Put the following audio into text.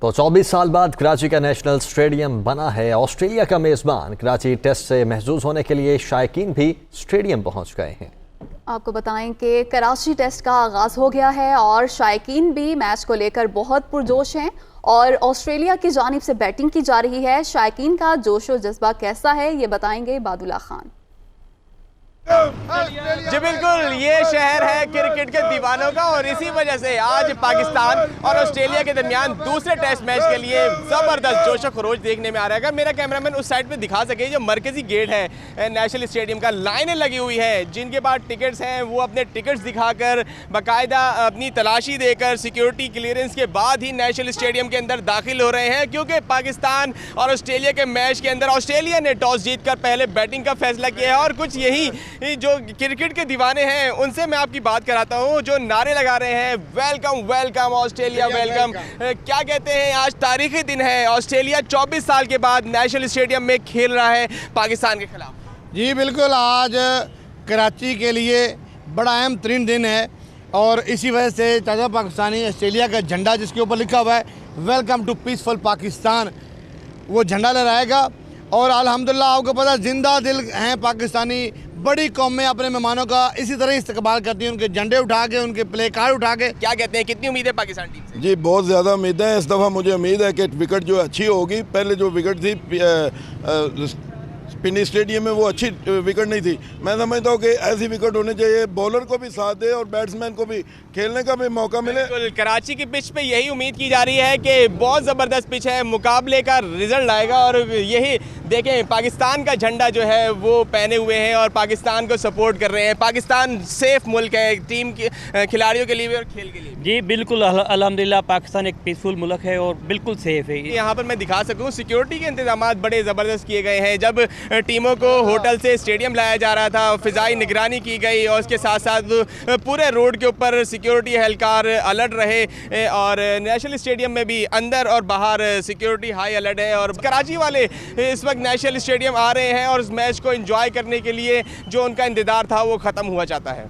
तो 24 साल बाद कराची का नेशनल स्टेडियम बना है ऑस्ट्रेलिया का मेज़बान। कराची टेस्ट से महजूज होने के लिए शायकीन भी स्टेडियम पहुंच गए हैं। आपको बताएं कि कराची टेस्ट का आगाज़ हो गया है और शायकीन भी मैच को लेकर बहुत पुरजोश हैं और ऑस्ट्रेलिया की जानिब से बैटिंग की जा रही है। शायकीन का जोश और जज्बा कैसा है ये बताएंगे बादुल्ला खान। जी बिल्कुल, ये शहर है क्रिकेट के दीवानों का और इसी वजह से आज पाकिस्तान और ऑस्ट्रेलिया के दरमियान दूसरे टेस्ट मैच के लिए ज़बरदस्त जोश खरोश देखने में आ रहा है। मेरा कैमरामैन उस साइड पे दिखा सके, जो मरकजी गेट है नेशनल स्टेडियम का, लाइनें लगी हुई है। जिनके पास टिकट्स हैं वो अपने टिकट्स दिखाकर बाकायदा अपनी तलाशी देकर सिक्योरिटी क्लियरेंस के बाद ही नेशनल स्टेडियम के अंदर दाखिल हो रहे हैं, क्योंकि पाकिस्तान और ऑस्ट्रेलिया के मैच के अंदर ऑस्ट्रेलिया ने टॉस जीतकर पहले बैटिंग का फैसला किया है। और कुछ यही जो क्रिकेट के दीवाने हैं उनसे मैं आपकी बात कराता हूं, जो नारे लगा रहे हैं, वेलकम वेलकम ऑस्ट्रेलिया वेलकम। क्या कहते हैं, आज तारीखी दिन है, ऑस्ट्रेलिया 24 साल के बाद नेशनल स्टेडियम में खेल रहा है पाकिस्तान के खिलाफ। जी बिल्कुल, आज कराची के लिए बड़ा अहम तरीन दिन है और इसी वजह से ताज़ा पाकिस्तानी ऑस्ट्रेलिया का झंडा जिसके ऊपर लिखा हुआ है वेलकम टू पीसफुल पाकिस्तान, वो झंडा लहराएगा। और अल्हम्दुलिल्लाह आपको पता, जिंदा दिल हैं पाकिस्तानी, बड़ी कौमें अपने मेहमानों का इसी तरह इस्तकबाल करती हैं, उनके झंडे उठा के, उनके प्ले कार्ड उठा के। क्या कहते हैं, कितनी उम्मीद है पाकिस्तान टीम से? जी बहुत ज़्यादा उम्मीद है। इस दफ़ा मुझे उम्मीद है कि विकेट जो अच्छी होगी। पहले जो विकेट थी पिनी स्टेडियम में वो अच्छी विकेट नहीं थी। मैं समझता हूँ कि ऐसी विकेट होनी चाहिए, बॉलर को भी साथ दे और बैट्समैन को भी खेलने का भी मौका मिले। कराची की पिच पे यही उम्मीद की जा रही है कि बहुत ज़बरदस्त पिच है, मुकाबले का रिजल्ट आएगा। और यही देखें, पाकिस्तान का झंडा जो है वो पहने हुए हैं और पाकिस्तान को सपोर्ट कर रहे हैं। पाकिस्तान सेफ मुल्क है टीम के खिलाड़ियों के लिए और खेल के लिए। जी बिल्कुल, अल्हम्दुलिल्लाह पाकिस्तान एक पीसफुल मुल्क है और बिल्कुल सेफ है। यहाँ पर मैं दिखा सकूँ, सिक्योरिटी के इंतजाम बड़े ज़बरदस्त किए गए हैं। जब टीमों को होटल से स्टेडियम लाया जा रहा था, फ़िज़ाई निगरानी की गई और उसके साथ साथ पूरे रोड के ऊपर सिक्योरिटी एहलकार अलर्ट रहे। और नेशनल स्टेडियम में भी अंदर और बाहर सिक्योरिटी हाई अलर्ट है। और कराची वाले इस वक्त नेशनल स्टेडियम आ रहे हैं और उस मैच को एंजॉय करने के लिए जो उनका इंतज़ार था वो ख़त्म हुआ चाहता है।